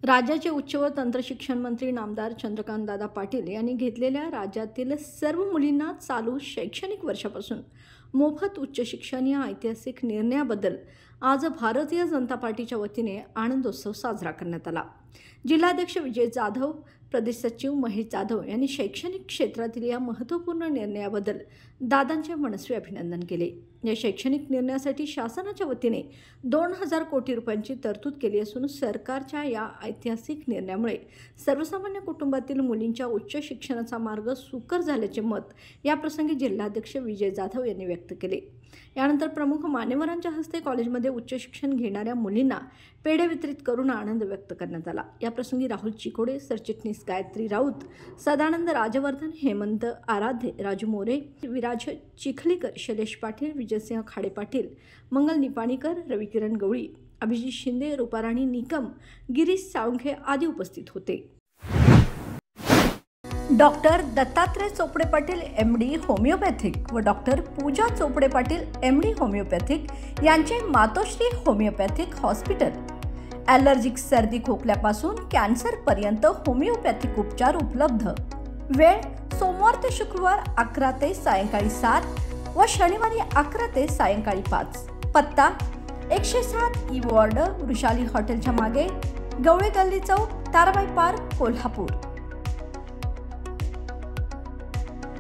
राज्याचे उच्च व तंत्रशिक्षण मंत्री नामदार चंद्रकांतदादा पाटील यांनी घेतलेल्या राज्यातील सर्व मुलींना चालू शैक्षणिक वर्षापासून मोफत उच्च शिक्षण या ऐतिहासिक निर्णयाबद्दल आज भारतीय जनता पार्टीच्या वतीने आनंदोत्सव साजरा करण्यात आला। जिल्हाध्यक्ष विजय जाधव, प्रदेश सचिव महेश जाधव यांनी शैक्षणिक क्षेत्रातील या महत्त्वपूर्ण निर्णयाबद्दल दादांचे मनस्वी अभिनंदन केले। या शैक्षणिक निर्णयासाठी शासनाच्या वतीने 2000 कोटी रुपयांची तरतूद केली असून सरकारच्या या ऐतिहासिक निर्णयामुळे सर्वसामान्य कुटुंबातील मुलींच्या उच्च शिक्षणाचा मार्ग सुकर झाल्याचे मत याप्रसंगी जिल्हाध्यक्ष विजय जाधव यांनी व्यक्त केले। यानंतर प्रमुख मान्यवरांच्या हस्ते कॉलेजमध्ये उच्च शिक्षण घेणाऱ्या मुलींना पेढे वितरित करून आनंद व्यक्त करण्यात आला। याप्रसंगी राहुल चिकोडे, सरचिटणीस गायत्री राऊत, सदानंद राजवर्धन, हेमंत आराध्य, राजू मोरे, विराज चिखलीकर, शैलेश पाटील, विजयसिंह खाडे पाटील, मंगल निपाणीकर, रविकिरण गवळी, अभिजित शिंदे, रूपाराणी निकम, गिरीश साळुंखे आदी उपस्थित होते। Doctor Dattatray Chopde Patil MD homeopathic व doctor Pooja Chopde Patil MD homeopathic यांचे मातोश्री होमिओपॅथिक हॉस्पिटल ॲलर्जिक सर्दी खोकल्यापासून कॅन्सर पर्यंत होमिओपॅथिक उपचार उपलब्ध। वेळ सोमवार ते शुक्रवार 11 ते सायंकाळी 7 व शनिवारी 11 ते सायंकाळी 5। पत्ता 107 ई वॉर्ड, वृषाली हॉटेलच्या मागे, गवळे गल्ली चौक, ताराबाई पार्क, कोल्हापूर।